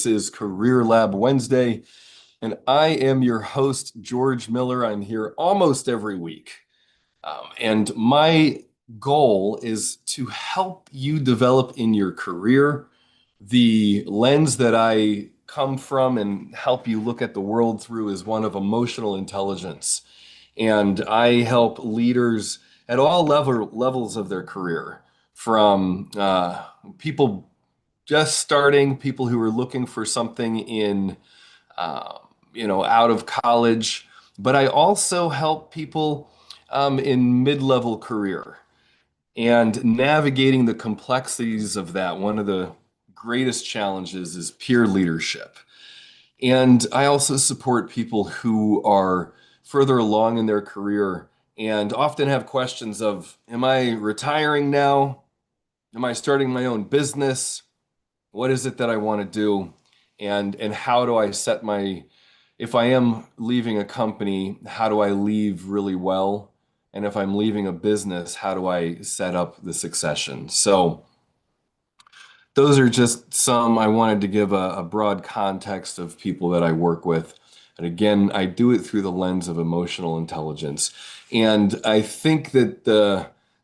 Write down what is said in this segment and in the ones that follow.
This is Career Lab Wednesday, and I am your host, George Miller. I'm here almost every week. And my goal is to help you develop in your career the lens that I come from and help you look at the world through is one of emotional intelligence. And I help leaders at all levels of their career, from people just starting, people who are looking for something in, uh, out of college. But I also help people in mid-level career and navigating the complexities of that. One of the greatest challenges is peer leadership. And I also support people who are further along in their career and often have questions of, am I retiring now? Am I starting my own business? What is it that I want to do? And how do I set my, if I am leaving a company, how do I leave really well? And if I'm leaving a business, how do I set up the succession? So those are just some. I wanted to give a broad context of people that I work with. And again, I do it through the lens of emotional intelligence. And I think that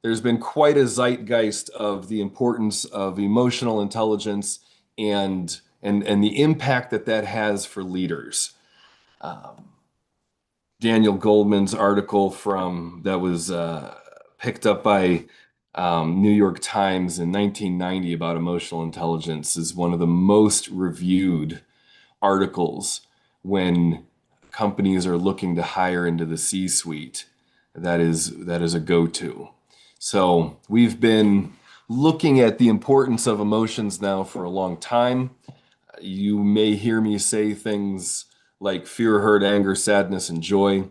there's been quite a zeitgeist of the importance of emotional intelligence and the impact that that has for leaders. Um, Daniel Goldman's article from that was picked up by New York Times in 1990 about emotional intelligence is one of the most reviewed articles when companies are looking to hire into the C-suite. That is a go-to. So we've been looking at the importance of emotions now for a long time. You may hear me say things like fear, hurt, anger, sadness, and joy.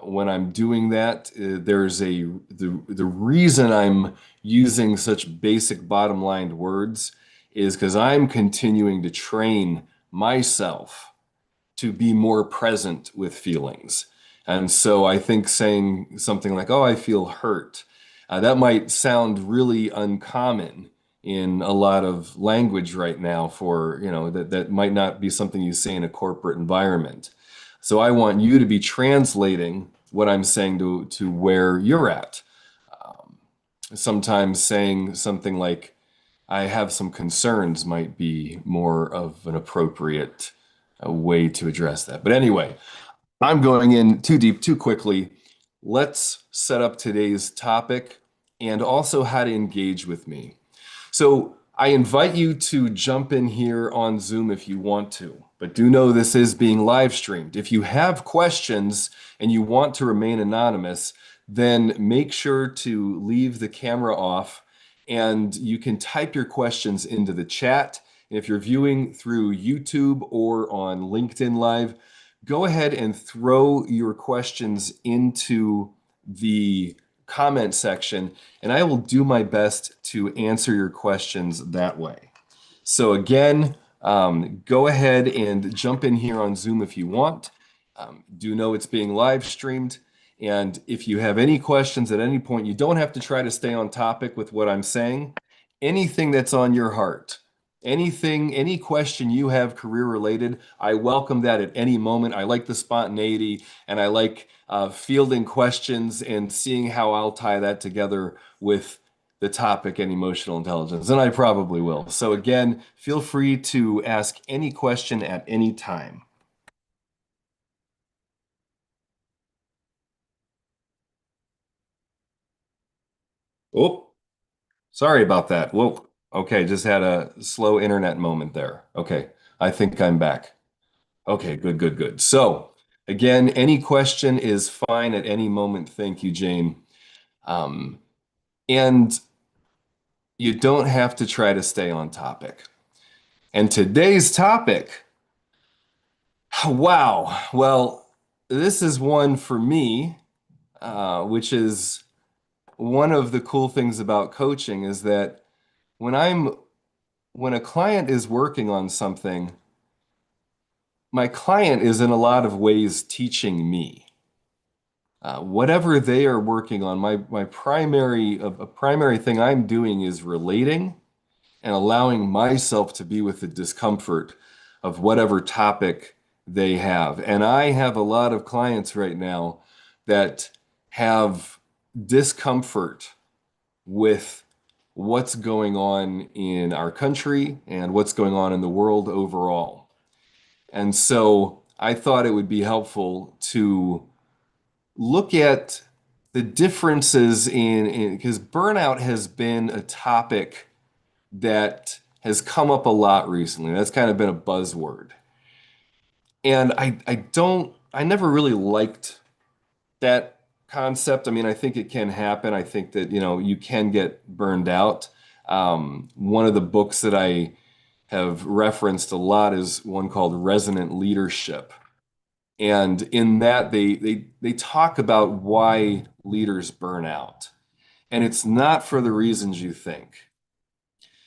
When I'm doing that, the reason I'm using such basic bottom line words is because I'm continuing to train myself to be more present with feelings. And so I think saying something like, "Oh, I feel hurt," that might sound really uncommon in a lot of language right now for, that might not be something you say in a corporate environment. So I want you to be translating what I'm saying to where you're at. Um, Sometimes saying something like, I have some concerns might be more of an appropriate way to address that. But anyway, I'm going in too deep, too quickly. Let's set up today's topic and also how to engage with me. So I invite you to jump in here on Zoom if you want to, but do know this is being live streamed. If you have questions and you want to remain anonymous, then make sure to leave the camera off and you can type your questions into the chat. And if you're viewing through YouTube or on LinkedIn Live, go ahead and throw your questions into the comment section, and I will do my best to answer your questions that way. So again, go ahead and jump in here on Zoom if you want. Do know it's being live streamed. And if you have any questions at any point, you don't have to try to stay on topic with what I'm saying. Anything that's on your heart, anything, any question you have career related, I welcome that at any moment. I like the spontaneity and I like fielding questions and seeing how I'll tie that together with the topic and emotional intelligence. And I probably will. So again, feel free to ask any question at any time. Oh, sorry about that. Whoa. Okay, just had a slow internet moment there. Okay, I think I'm back. Okay, good, good, good. So again, any question is fine at any moment. Thank you, Jane. Um, and you don't have to try to stay on topic. And today's topic, wow. Well, this is one for me, which is one of the cool things about coaching is that when I'm when a client is working on something, my client is in a lot of ways teaching me. Whatever they are working on, my primary thing I'm doing is relating and allowing myself to be with the discomfort of whatever topic they have. And I have a lot of clients right now that have discomfort with what's going on in our country and what's going on in the world overall. And so I thought it would be helpful to look at the differences because burnout has been a topic that has come up a lot recently. That's kind of been a buzzword. And I never really liked that concept. I mean, I think it can happen. I think that, you can get burned out. One of the books that I have referenced a lot is one called Resonant Leadership. And in that, they talk about why leaders burn out. And it's not for the reasons you think.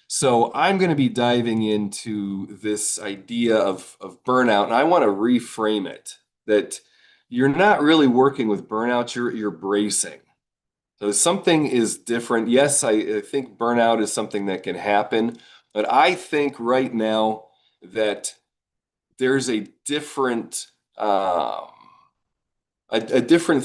So I'm going to be diving into this idea of burnout, and I want to reframe it that you're not really working with burnout, you're bracing. So something is different. Yes, I think burnout is something that can happen, but I think right now that there's a different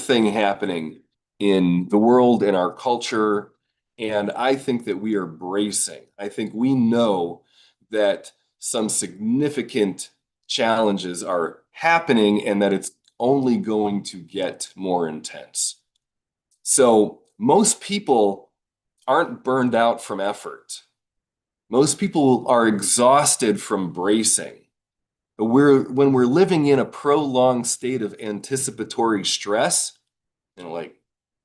thing happening in the world, in our culture, and I think that we are bracing. I think we know that some significant challenges are happening and that it's only going to get more intense. So most people aren't burned out from effort. Most people are exhausted from bracing. When we're living in a prolonged state of anticipatory stress, like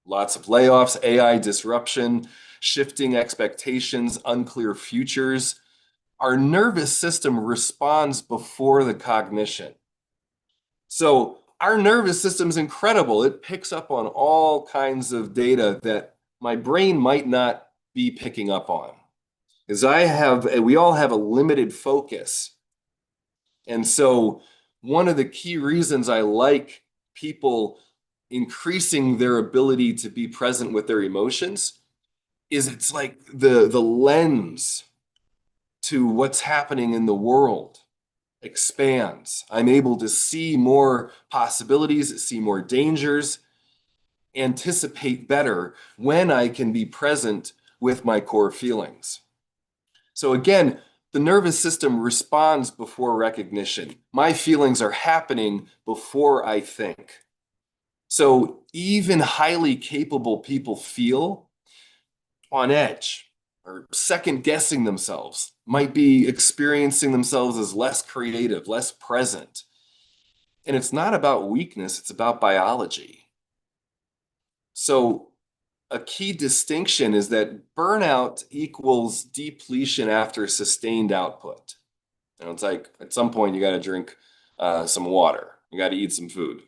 lots of layoffs, AI disruption, shifting expectations, unclear futures, our nervous system responds before the cognition. So our nervous system is incredible. It picks up on all kinds of data that my brain might not be picking up on. Because we all have a limited focus. And so one of the key reasons I like people increasing their ability to be present with their emotions is it's like the lens to what's happening in the world expands. I'm able to see more possibilities, see more dangers, anticipate better when I can be present with my core feelings. So again, the nervous system responds before recognition. My feelings are happening before I think. So even highly capable people feel on edge or second guessing themselves, might be experiencing themselves as less creative, less present. And it's not about weakness, it's about biology. So a key distinction is that burnout equals depletion after sustained output. It's like at some point you got to drink some water, you got to eat some food.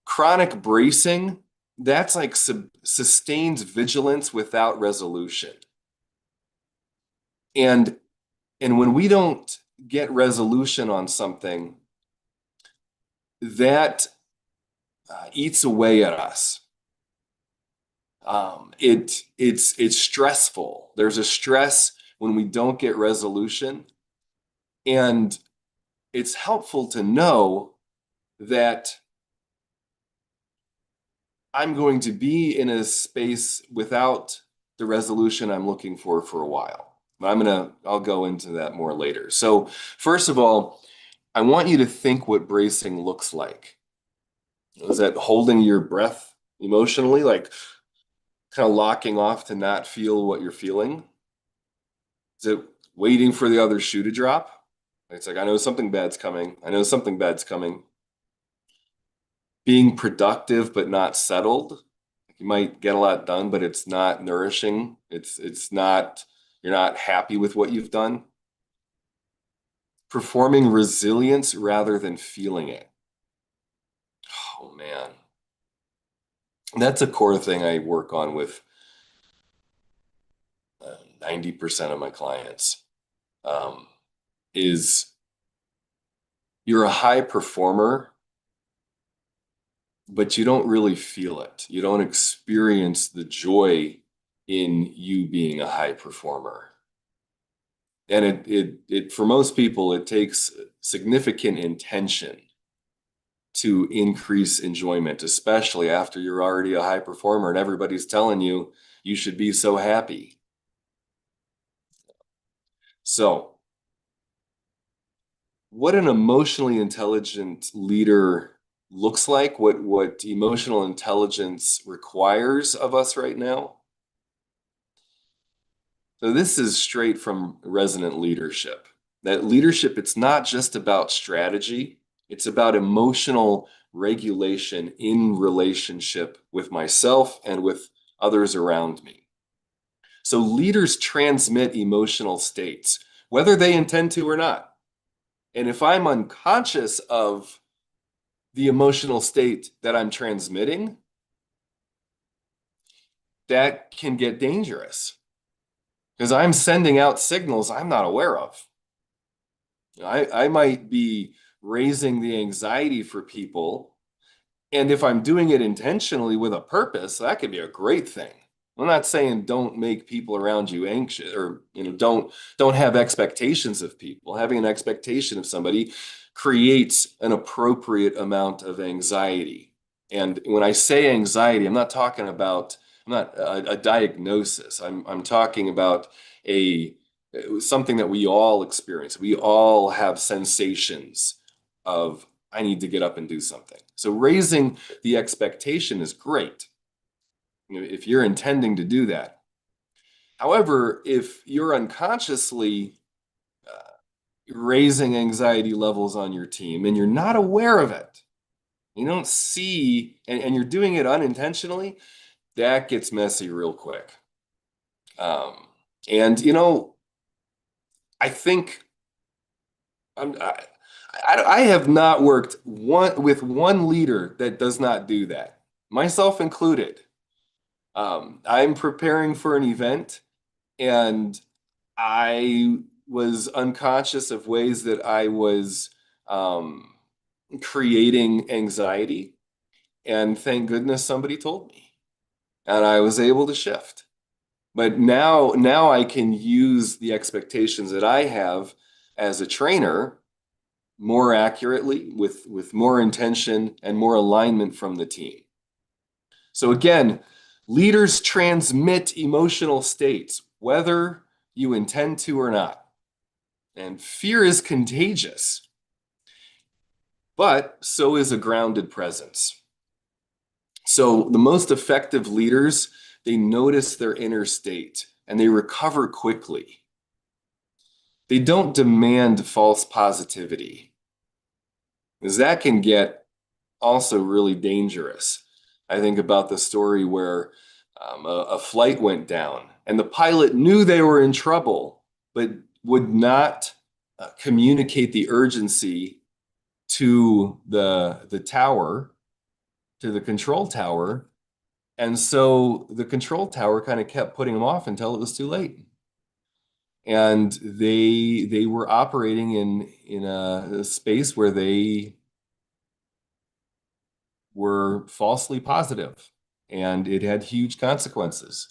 Chronic bracing, that's like sustained vigilance without resolution. And when we don't get resolution on something, that eats away at us. It's stressful. There's a stress when we don't get resolution, and it's helpful to know that I'm going to be in a space without the resolution I'm looking for a while. I'll go into that more later. So first of all, I want you to think what bracing looks like. Is that holding your breath emotionally, like kind of locking off to not feel what you're feeling? Is it waiting for the other shoe to drop? It's like, I know something bad's coming. I know something bad's coming. Being productive but not settled. You might get a lot done, but it's not nourishing. It's not, you're not happy with what you've done. Performing resilience rather than feeling it. Oh man. That's a core thing I work on with 90% of my clients. Is you're a high performer, but you don't really feel it. You don't experience the joy in you being a high performer. And it for most people, it takes significant intention to increase enjoyment, especially after you're already a high performer and everybody's telling you you should be so happy. So, what an emotionally intelligent leader looks like, what emotional intelligence requires of us right now. So this is straight from Resonant Leadership. That leadership, it's not just about strategy, it's about emotional regulation in relationship with myself and with others around me. So leaders transmit emotional states, whether they intend to or not. And if I'm unconscious of the emotional state that I'm transmitting, that can get dangerous because I'm sending out signals I'm not aware of. I might be raising the anxiety for people. And if I'm doing it intentionally with a purpose, that could be a great thing. I'm not saying don't make people around you anxious or don't have expectations of people. Having an expectation of somebody creates an appropriate amount of anxiety. And when I say anxiety, I'm not a diagnosis. I'm talking about a something that we all experience. We all have sensations of I need to get up and do something. So raising the expectation is great, if you're intending to do that. However, if you're unconsciously raising anxiety levels on your team and you're not aware of it, you don't see, and you're doing it unintentionally, that gets messy real quick. Um, and I think I'm, I have not worked with one leader that does not do that, myself included. I'm preparing for an event and I was unconscious of ways that I was um, creating anxiety. And thank goodness somebody told me. And I was able to shift. But now I can use the expectations that I have as a trainer more accurately with more intention and more alignment from the team. So again, leaders transmit emotional states, whether you intend to or not. And fear is contagious, but so is a grounded presence. So the most effective leaders, they notice their inner state and they recover quickly. They don't demand false positivity, because that can get also really dangerous. I think about the story where a flight went down and the pilot knew they were in trouble, but would not communicate the urgency to the tower, to the control tower. And so the control tower kind of kept putting them off until it was too late. And they were operating in a space where they were falsely positive, and it had huge consequences.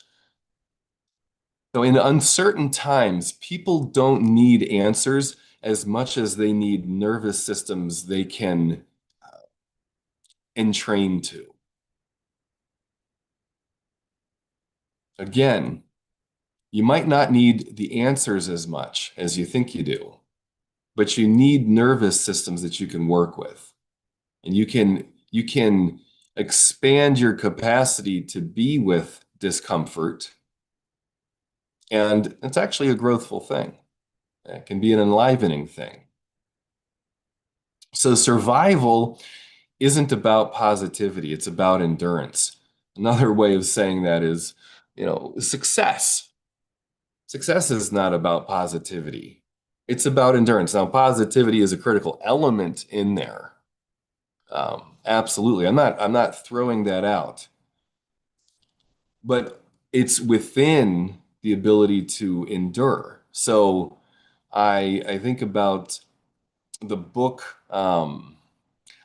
So in uncertain times, people don't need answers as much as they need nervous systems they can entrain to. Again, you might not need the answers as much as you think you do, but you need nervous systems that you can work with. And you can expand your capacity to be with discomfort, and it's actually a growthful thing. It can be an enlivening thing. So survival isn't about positivity, it's about endurance. Another way of saying that is, success. Success is not about positivity. It's about endurance. Now, positivity is a critical element in there. Absolutely. I'm not throwing that out, but it's within the ability to endure. So I think about the book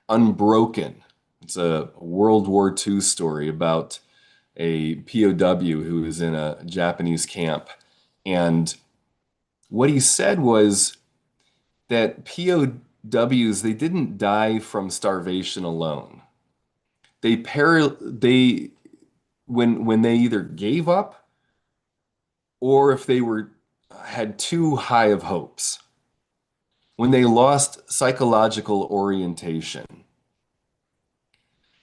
Unbroken. It's a World War II story about a POW who is in a Japanese camp, and what he said was that POWs, they didn't die from starvation alone. They when they either gave up or if they were had too high of hopes, when they lost psychological orientation.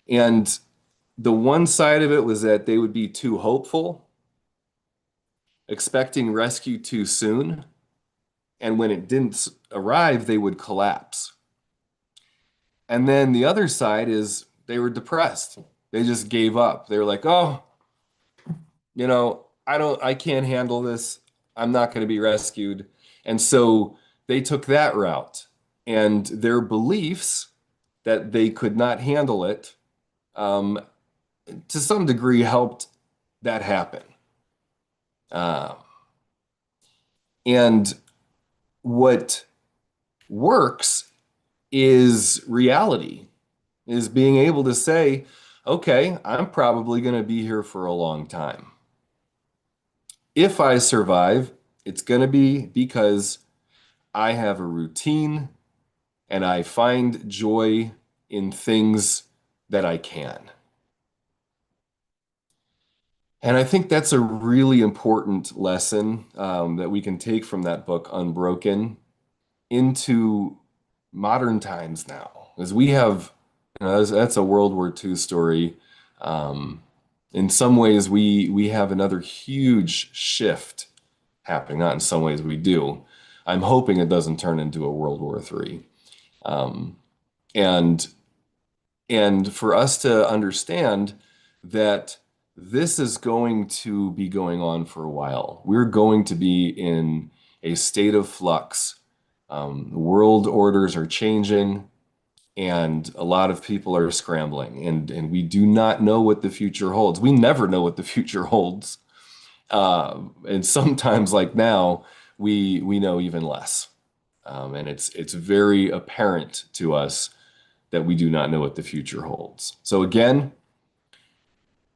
And the one side of it was that they would be too hopeful, expecting rescue too soon, and when it didn't arrive, they would collapse. And then the other side is they were depressed. They just gave up. They were like, "Oh, I can't handle this. I'm not going to be rescued." And so they took that route. And their beliefs that they could not handle it, um, to some degree, helped that happen. Uh, and what works is reality, is being able to say, okay, I'm probably going to be here for a long time. If I survive, it's going to be because I have a routine and I find joy in things that I can. And I think that's a really important lesson that we can take from that book, Unbroken, into modern times now. Because we have, that's a World War II story. Um, in some ways, we have another huge shift happening. Not in some ways we do. I'm hoping it doesn't turn into a World War III. Um, and and for us to understand that this is going to be going on for a while. We're going to be in a state of flux. World orders are changing, and a lot of people are scrambling, and we do not know what the future holds. We never know what the future holds. And sometimes, like now, we know even less. And it's very apparent to us that we do not know what the future holds. So again,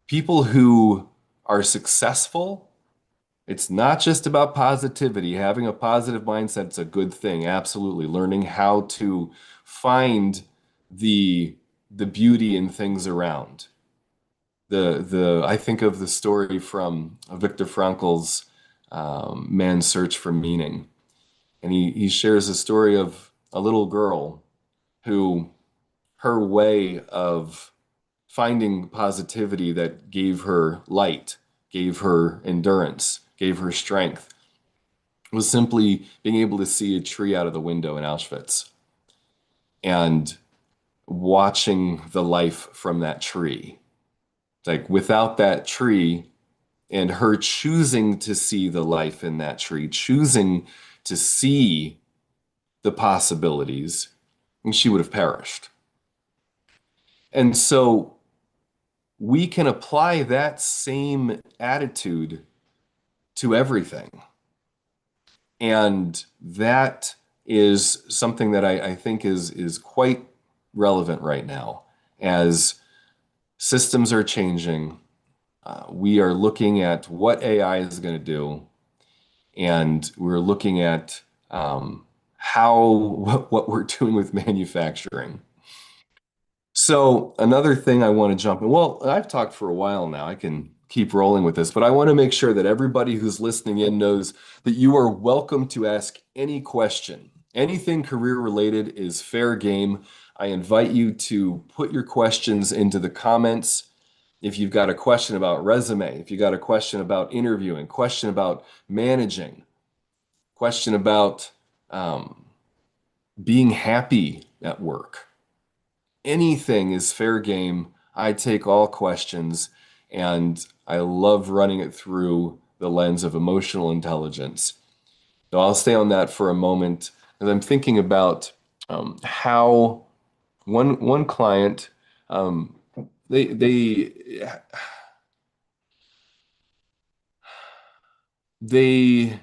people who are successful, it's not just about positivity. Having a positive mindset is a good thing. Absolutely. Learning how to find the beauty in things around. The I think of the story from Viktor Frankl's Man's Search for Meaning. And he shares a story of a little girl who her way of finding positivity that gave her light, gave her endurance, gave her strength, was simply being able to see a tree out of the window in Auschwitz and watching the life from that tree. Like without that tree and her choosing to see the life in that tree, choosing to see the possibilities, she would have perished. And so we can apply that same attitude to everything. And that is something that I think is quite relevant right now as systems are changing. We are looking at what AI is going to do, and we're looking at what we're doing with manufacturing. So another thing I want to jump in. Well, I've talked for a while now. I can keep rolling with this, but I want to make sure that everybody who's listening in knows that you are welcome to ask any question. Anything career related is fair game. I invite you to put your questions into the comments. If you've got a question about resume, if you've got a question about interviewing, question about managing, question about being happy at work, anything is fair game. I take all questions, and I love running it through the lens of emotional intelligence. So I'll stay on that for a moment, as I'm thinking about how one client, um, they they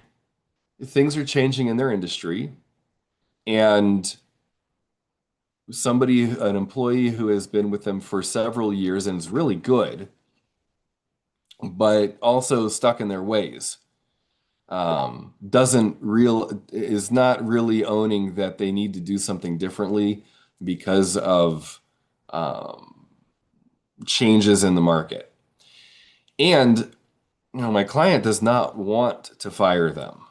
things are changing in their industry, and an employee who has been with them for several years and is really good, but also stuck in their ways. is not really owning that they need to do something differently because of um, changes in the market. And my client does not want to fire them.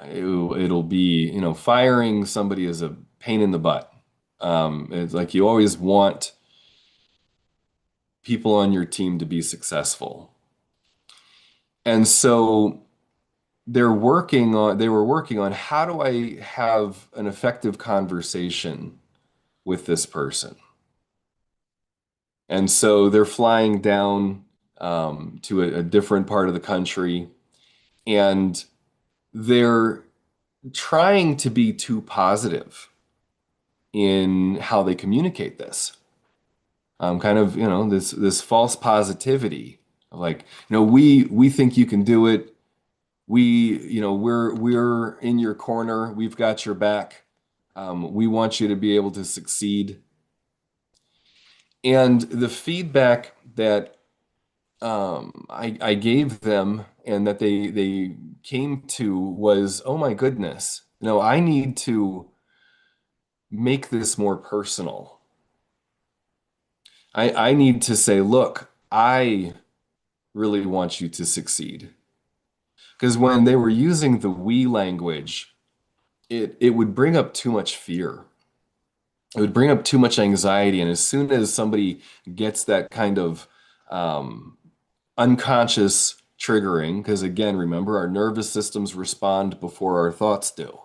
It'll be, firing somebody is a pain in the butt. It's like you always want people on your team to be successful. And so they were working on how do I have an effective conversation with this person. And so they're flying down to a different part of the country, and they're trying to be too positive in how they communicate this. Kind of, this false positivity, like, we think you can do it. We're in your corner. We've got your back. We want you to be able to succeed. And the feedback that I gave them and that they came to was, oh my goodness, I need to make this more personal. I need to say, look, I really want you to succeed. Because when they were using the we language, it would bring up too much fear. It would bring up too much anxiety. And as soon as somebody gets that kind of unconscious triggering, because again, remember, our nervous systems respond before our thoughts do.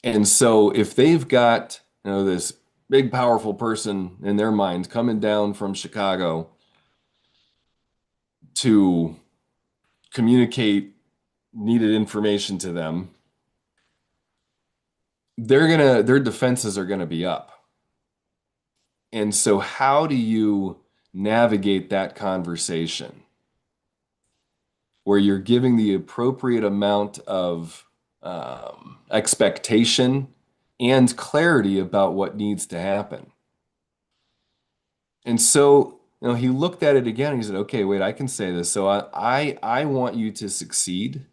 And so if they've got, this big, powerful person in their mind coming down from Chicago to communicate needed information to them, their defenses are gonna be up. And so how do you navigate that conversation where you're giving the appropriate amount of expectation and clarity about what needs to happen? And so, he looked at it again and he said, okay, wait, I can say this. So I want you to succeed.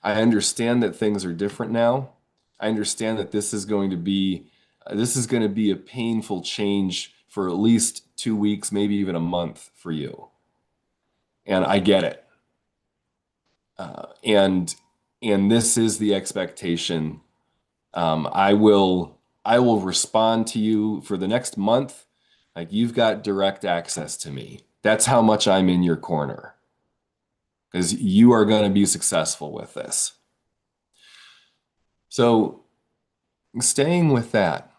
I understand that things are different now. I understand that this is going to be a painful change for at least 2 weeks, maybe even a month for you. And I get it. And this is the expectation. I will respond to you for the next month. Like, you've got direct access to me. That's how much I'm in your corner, because you are going to be successful with this. So, staying with that,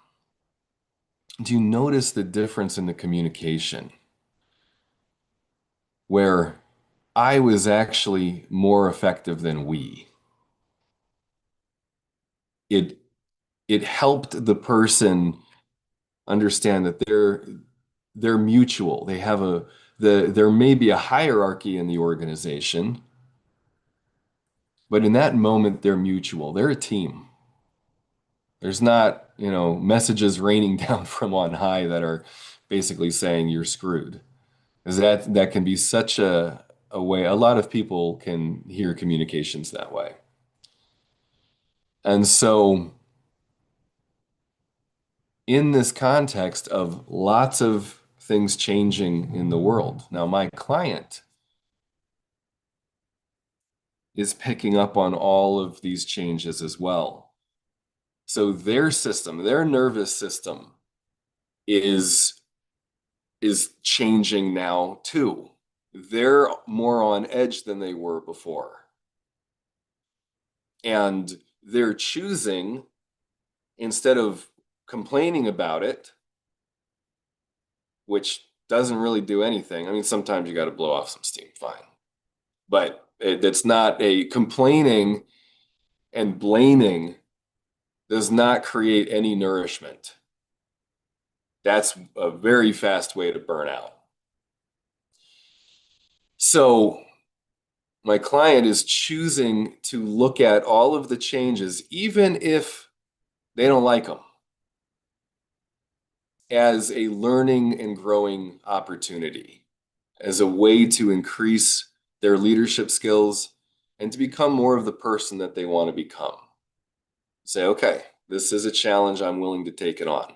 do you notice the difference in the communication where I was actually more effective than we? It it helped the person understand that they're mutual. They have there may be a hierarchy in the organization, but in that moment they're mutual. They're a team. There's not, messages raining down from on high that are basically saying you're screwed. Because that can be such a way. A lot of people can hear communications that way. And so in this context of lots of things changing in the world, now my client is picking up on all of these changes as well. So their nervous system is changing now too. They're more on edge than they were before. And they're choosing, instead of complaining about it, which doesn't really do anything. I mean, sometimes you got to blow off some steam, fine. But it's not a complaining and blaming does not create any nourishment. That's a very fast way to burn out. So my client is choosing to look at all of the changes, even if they don't like them, as a learning and growing opportunity, as a way to increase their leadership skills and to become more of the person that they want to become. Say, okay, this is a challenge. I'm willing to take it on.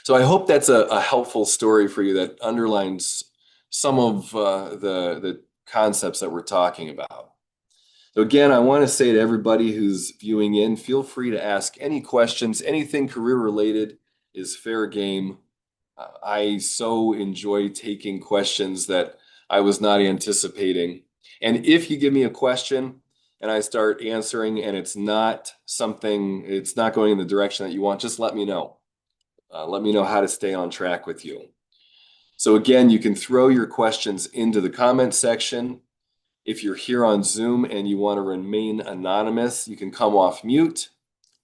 So I hope that's a helpful story for you that underlines some of the concepts that we're talking about. So again, I want to say to everybody who's viewing in, feel free to ask any questions. Anything career related is fair game. I so enjoy taking questions that I was not anticipating. And if you give me a question and I start answering and it's not going in the direction that you want, just let me know. Let me know how to stay on track with you. So again, you can throw your questions into the comment section. If you're here on Zoom and you want to remain anonymous, you can come off mute,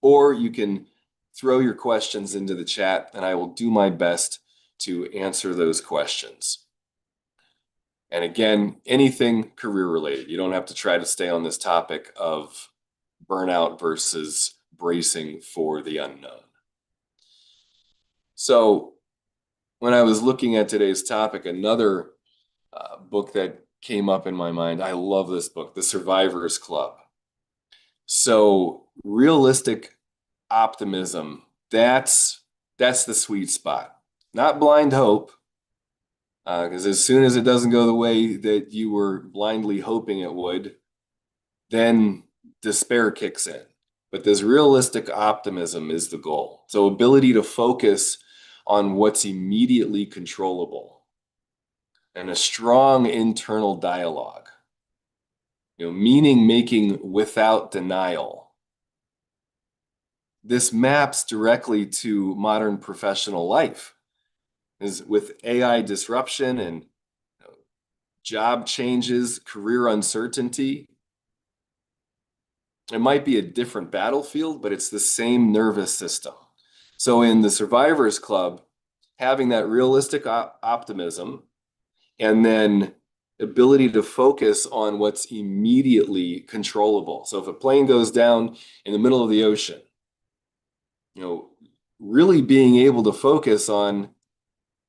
or you can throw your questions into the chat and I will do my best to answer those questions. And again, anything career related. You don't have to try to stay on this topic of burnout versus bracing for the unknown. So when I was looking at today's topic, another book that came up in my mind, I love this book, The Survivor's Club. So realistic optimism, that's the sweet spot. Not blind hope, because as soon as it doesn't go the way that you were blindly hoping it would, then despair kicks in. But this realistic optimism is the goal. So ability to focus on what's immediately controllable and a strong internal dialogue. Meaning making without denial. This maps directly to modern professional life. Is with AI disruption and job changes, career uncertainty. It might be a different battlefield, but it's the same nervous system. So in the Survivor's Club, having that realistic optimism and then ability to focus on what's immediately controllable. So if a plane goes down in the middle of the ocean, really being able to focus on,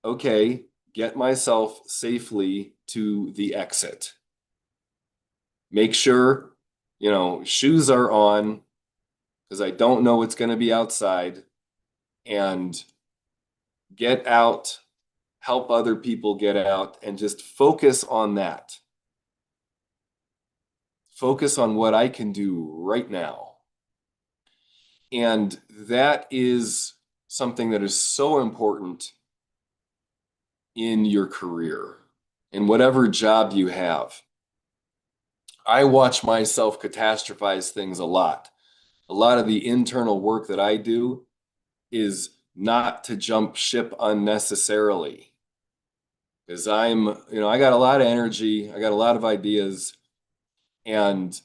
okay, get myself safely to the exit. Make sure, shoes are on because I don't know what's going to be outside, and get out, help other people get out, and just focus on that. Focus on what I can do right now. And that is something that is so important in your career, in whatever job you have. I watch myself catastrophize things a lot. A lot of the internal work that I do is not to jump ship unnecessarily. Because I got a lot of energy, I got a lot of ideas, and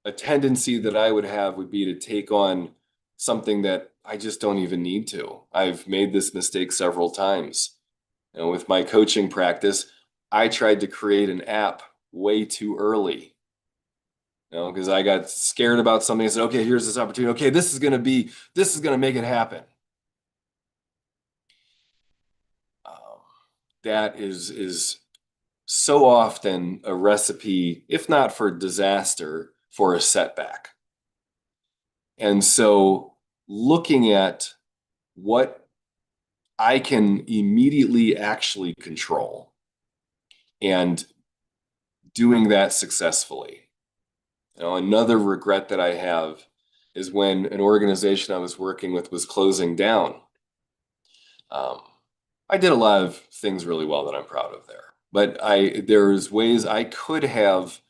a tendency that I would have would be to take on something that I just don't even need to. I've made this mistake several times. With my coaching practice, I tried to create an app way too early. Because I got scared about something. I said, okay, here's this opportunity. Okay, this is going to make it happen. That is so often a recipe, if not for disaster, for a setback. And so looking at what I can immediately actually control and doing that successfully. Another regret that I have is when an organization I was working with was closing down. I did a lot of things really well that I'm proud of there, but there's ways I could have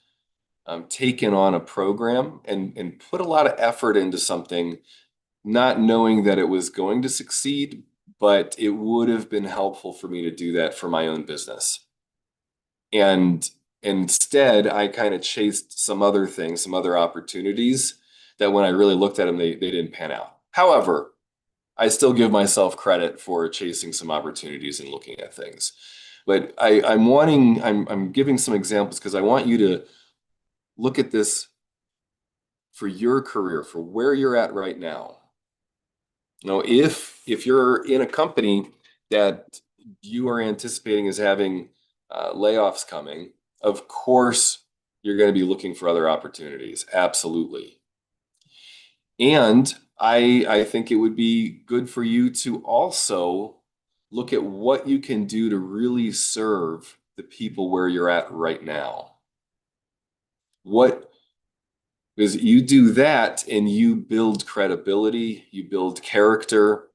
taken on a program and put a lot of effort into something, not knowing that it was going to succeed, but it would have been helpful for me to do that for my own business. And instead, I kind of chased some other things, some other opportunities that when I really looked at them, they didn't pan out. However, I still give myself credit for chasing some opportunities and looking at things. But I'm giving some examples because I want you to look at this for your career, for where you're at right now. If you're in a company that you are anticipating is having layoffs coming, of course, you're going to be looking for other opportunities. Absolutely. And I think it would be good for you to also look at what you can do to really serve the people where you're at right now. What Because you do that and you build credibility, you build character,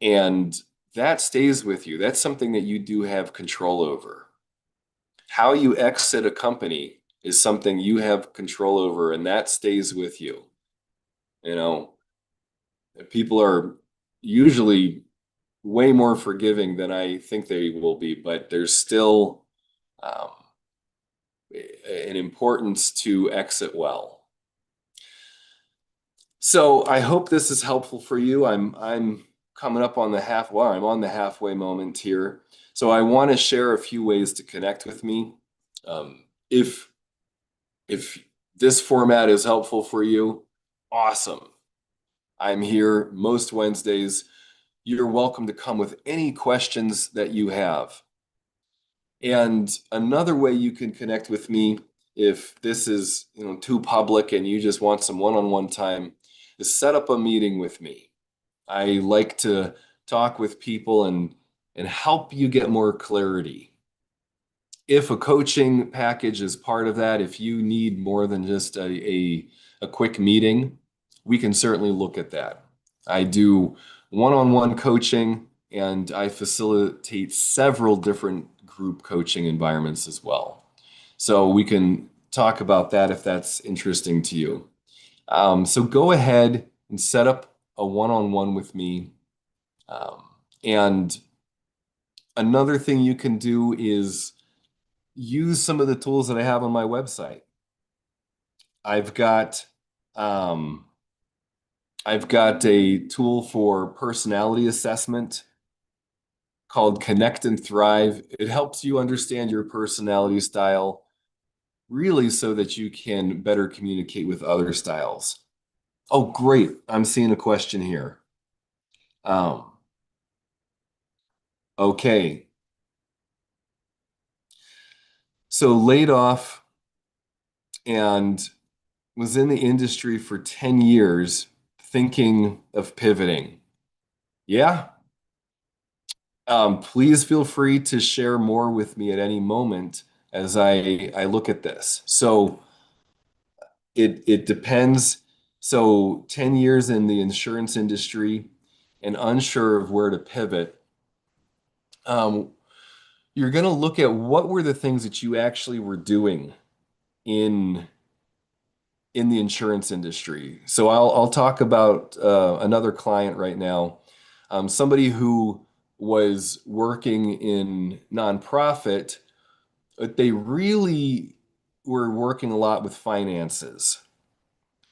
and that stays with you. That's something that you do have control over. How you exit a company is something you have control over, and that stays with you. You know, people are usually way more forgiving than I think they will be, but there's still um, an importance to exit well. So I hope this is helpful for you. I'm coming up on the I'm on the halfway moment here. So I want to share a few ways to connect with me. If this format is helpful for you, awesome. I'm here most Wednesdays. You're welcome to come with any questions that you have. And another way you can connect with me, if this is, too public and you just want some one-on-one time, is set up a meeting with me. I like to talk with people and help you get more clarity. If a coaching package is part of that, if you need more than just a quick meeting, we can certainly look at that. I do one-on-one coaching and I facilitate several different group coaching environments as well. So we can talk about that if that's interesting to you. So go ahead and set up a one-on-one with me. Um, and another thing you can do is use some of the tools that I have on my website. I've got um, I've got a tool for personality assessment called Connect and Thrive. It helps you understand your personality style really so that you can better communicate with other styles. Oh, great. I'm seeing a question here. Um, okay. So laid off and was in the industry for 10 years thinking of pivoting. Yeah. Please feel free to share more with me at any moment as I look at this. So it depends. So 10 years in the insurance industry and unsure of where to pivot. Um, you're going to look at what were the things that you actually were doing in the insurance industry. So I'll talk about another client right now, somebody who was working in nonprofit, but they really were working a lot with finances.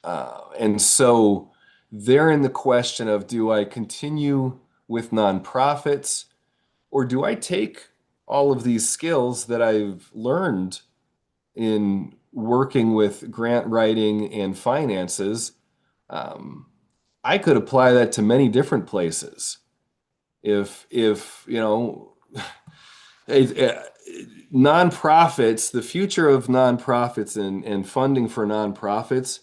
And so they're in the question of, do I continue with nonprofits or do I take all of these skills that I've learned in working with grant writing and finances? Um, I could apply that to many different places. If it, nonprofits, the future of nonprofits and funding for nonprofits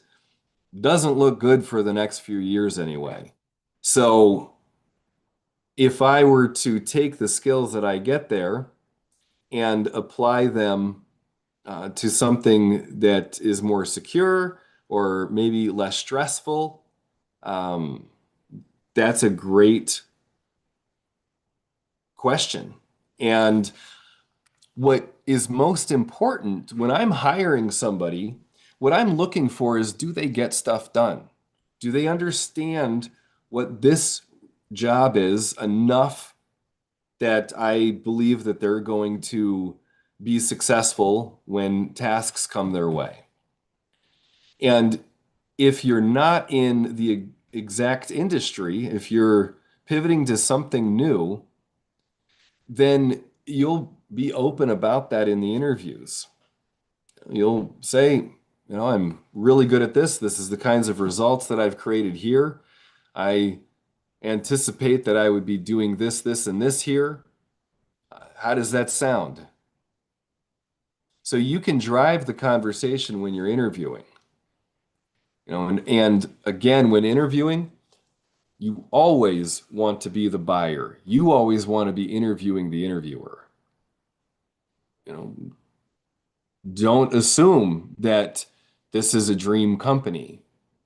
doesn't look good for the next few years anyway. So if I were to take the skills that I get there and apply them to something that is more secure or maybe less stressful, um, that's a great question. And what is most important when I'm hiring somebody, what I'm looking for is, do they get stuff done? Do they understand what this job is enough that I believe that they're going to be successful when tasks come their way? And if you're not in the exact industry, if you're pivoting to something new, then you'll be open about that in the interviews. You'll say, I'm really good at this. This is the kinds of results that I've created here. I anticipate that I would be doing this, this, and this here. How does that sound? So you can drive the conversation when you're interviewing. And again, when interviewing, you always want to be the buyer. You always want to be interviewing the interviewer. You know, don't assume that this is a dream company.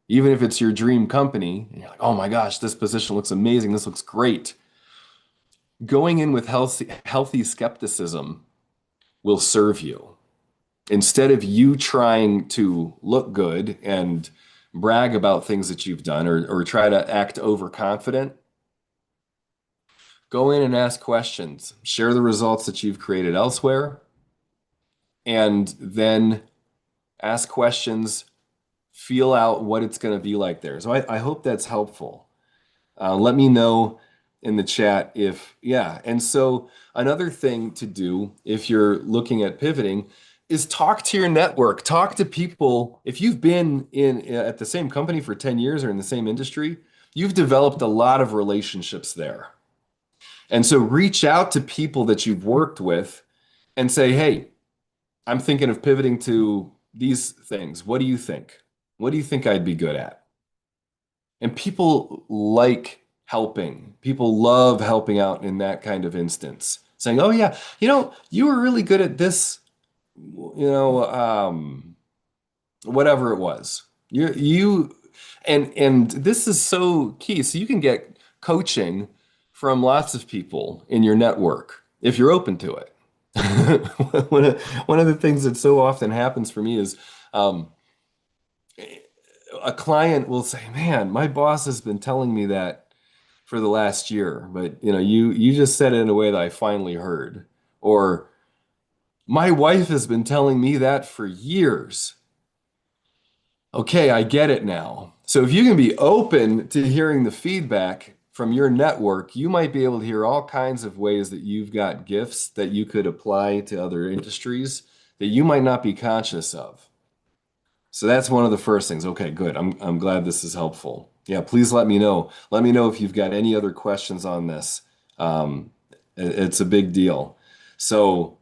Even if it's your dream company, and you're like, oh my gosh, this position looks amazing. This looks great. Going in with healthy skepticism will serve you. Instead of you trying to look good and brag about things that you've done or try to act overconfident, go in and ask questions, share the results that you've created elsewhere, and then ask questions, feel out what it's going to be like there. So I hope that's helpful. Let me know in the chat if, yeah. And so another thing to do if you're looking at pivoting is talk to your network, talk to people. If you've been in at the same company for 10 years or in the same industry, you've developed a lot of relationships there. And so reach out to people that you've worked with and say, hey, I'm thinking of pivoting to these things. What do you think? What do you think I'd be good at? And people like helping. People love helping out in that kind of instance. Saying, oh yeah, you were really good at this, whatever it was. And this is so key. So you can get coaching from lots of people in your network if you're open to it. One of the things that so often happens for me is a client will say, "Man, my boss has been telling me that for the last year, but you just said it in a way that I finally heard." Or my wife has been telling me that for years. Okay, I get it now. So if you can be open to hearing the feedback from your network, you might be able to hear all kinds of ways that you've got gifts that you could apply to other industries that you might not be conscious of. So that's one of the first things. Okay, good. I'm glad this is helpful. Yeah, please let me know. Let me know if you've got any other questions on this. It's a big deal. So,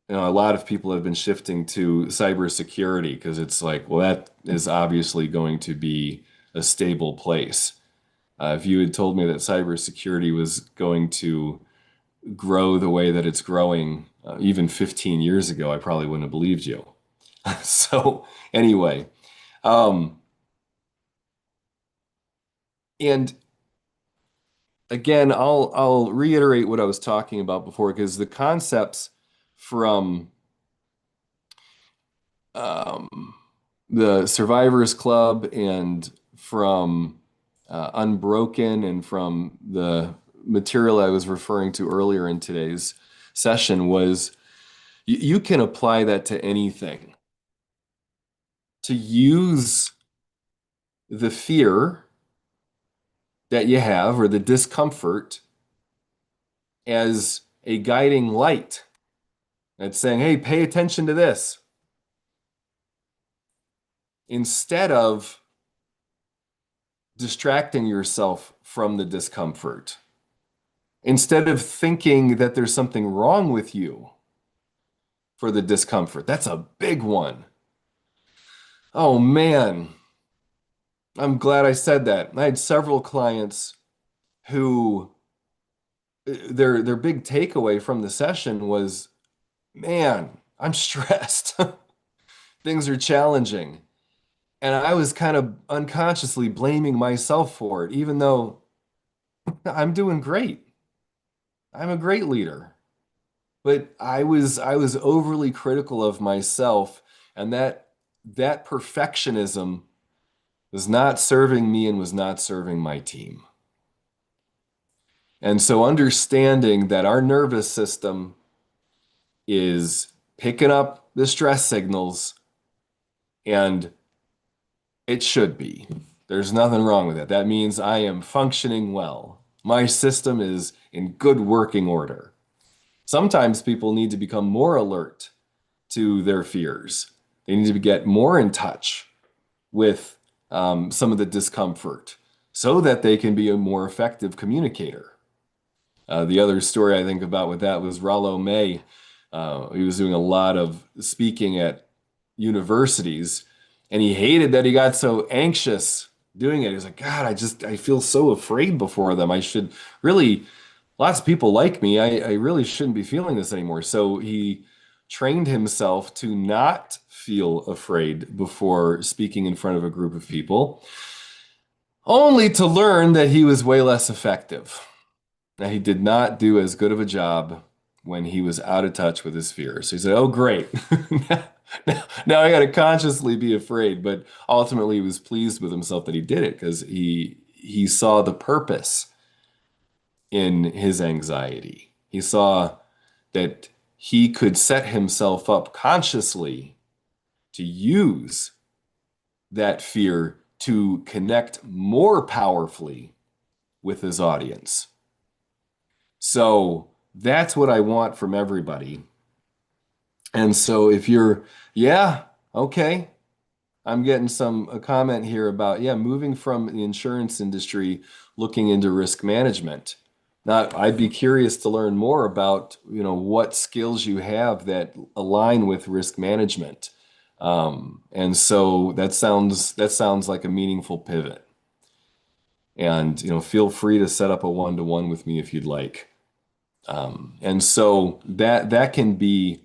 a lot of people have been shifting to cybersecurity because it's like, well, that is obviously going to be a stable place. If you had told me that cybersecurity was going to grow the way that it's growing, even 15 years ago, I probably wouldn't have believed you. So anyway, um, and again, I'll reiterate what I was talking about before because the concepts from um, the Survivors Club and from Unbroken and from the material I was referring to earlier in today's session was you can apply that to anything. To use the fear that you have or the discomfort as a guiding light. It's saying, hey, pay attention to this. Instead of distracting yourself from the discomfort. Instead of thinking that there's something wrong with you for the discomfort. That's a big one. Oh man, I'm glad I said that. I had several clients who their big takeaway from the session was, man, I'm stressed. Things are challenging. And I was kind of unconsciously blaming myself for it, even though I'm doing great. I'm a great leader. But I was overly critical of myself, and that perfectionism was not serving me and was not serving my team. And so understanding that our nervous system is picking up the stress signals, and it should be. There's nothing wrong with it. That means I am functioning well. My system is in good working order. Sometimes people need to become more alert to their fears. They need to get more in touch with some of the discomfort so that they can be a more effective communicator. The other story I think about with that was Rollo May, He was doing a lot of speaking at universities, and he hated that he got so anxious doing it. He was like, God, I feel so afraid before them. I should really, lots of people like me. I really shouldn't be feeling this anymore. So he trained himself to not feel afraid before speaking in front of a group of people, only to learn that he was way less effective. Now, he did not do as good of a job when he was out of touch with his fear. So he said, oh, great. Now I got to consciously be afraid. But ultimately, he was pleased with himself that he did it because he saw the purpose in his anxiety. He saw that he could set himself up consciously to use that fear to connect more powerfully with his audience. So that's what I want from everybody. And so if you're, yeah, okay, I'm getting a comment here about, yeah, moving from the insurance industry, looking into risk management. Now, I'd be curious to learn more about, what skills you have that align with risk management. And so that sounds like a meaningful pivot. And, feel free to set up a one-to-one with me if you'd like. And so that can be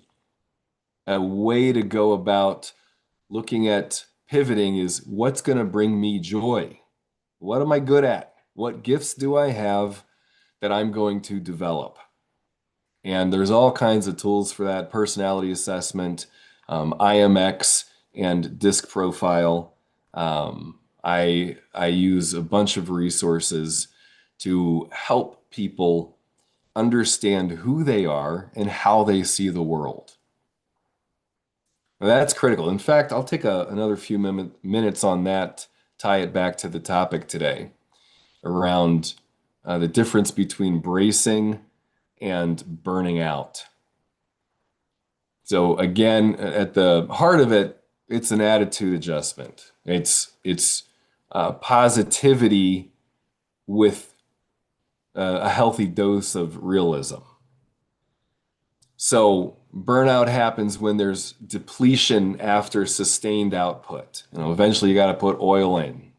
a way to go about looking at pivoting is what's going to bring me joy? What am I good at? What gifts do I have that I'm going to develop? And there's all kinds of tools for that: personality assessment, IMX, and disc profile. I use a bunch of resources to help people understand who they are and how they see the world. Now, that's critical. In fact, I'll take another few minutes on that, tie it back to the topic today around the difference between bracing and burning out. So again, at the heart of it, it's an attitude adjustment. It's positivity with a healthy dose of realism. So burnout happens when there's depletion after sustained output. Eventually you got to put oil in.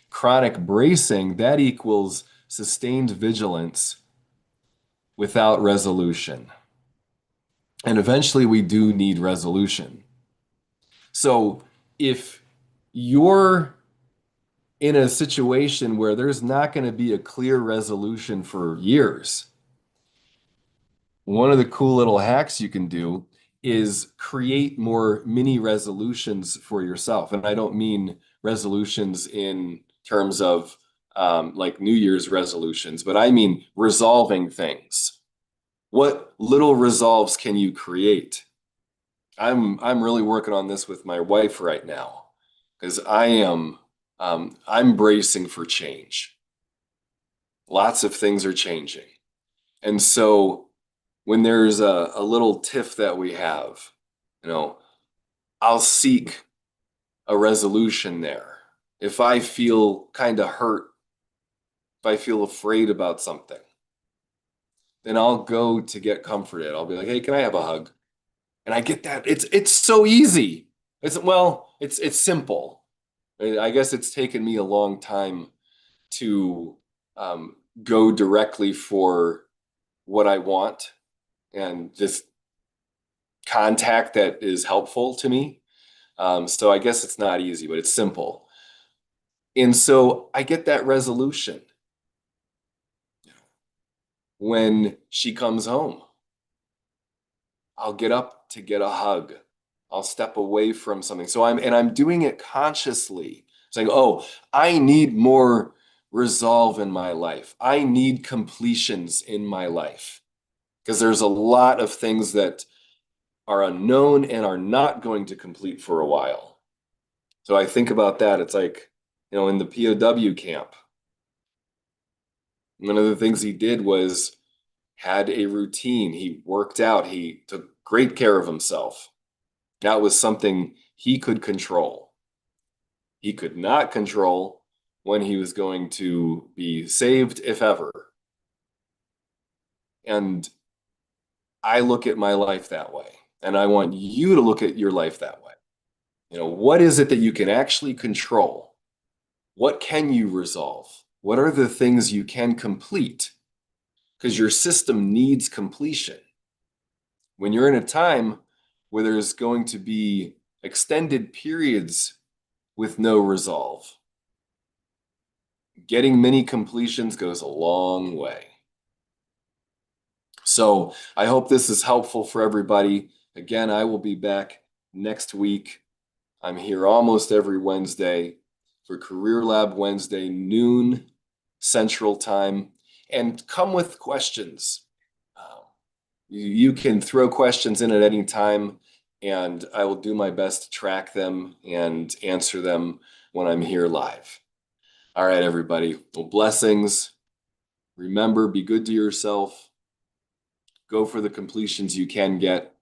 Chronic bracing, that equals sustained vigilance without resolution. And eventually we do need resolution. So if you're in a situation where there's not going to be a clear resolution for years, one of the cool little hacks you can do is create more mini resolutions for yourself. And I don't mean resolutions in terms of like New Year's resolutions, but I mean resolving things. What little resolves can you create? I'm really working on this with my wife right now because I'm bracing for change. Lots of things are changing. And so when there's a little tiff that we have, I'll seek a resolution there. If I feel kind of hurt, if I feel afraid about something, then I'll go to get comforted. I'll be like, hey, can I have a hug? And I get that. It's so easy. It's simple. I guess it's taken me a long time to go directly for what I want and just contact that is helpful to me. So I guess it's not easy, but it's simple. And so I get that resolution when she comes home. I'll get up to get a hug. I'll step away from something. So I'm doing it consciously, saying, oh, I need more resolve in my life. I need completions in my life. Because there's a lot of things that are unknown and are not going to complete for a while. So I think about that. It's like, in the POW camp, one of the things he did was had a routine. He worked out. He took great care of himself. That was something he could control. He could not control when he was going to be saved, if ever. And I look at my life that way, and I want you to look at your life that way. What is it that you can actually control? What can you resolve? What are the things you can complete? Because your system needs completion. When you're in a time where there's going to be extended periods with no resolve, getting many completions goes a long way. So I hope this is helpful for everybody. Again, I will be back next week. I'm here almost every Wednesday for Career Lab Wednesday, noon Central Time. And come with questions. You can throw questions in at any time, and I will do my best to track them and answer them when I'm here live. All right, everybody. Well, blessings. Remember, be good to yourself. Go for the completions you can get.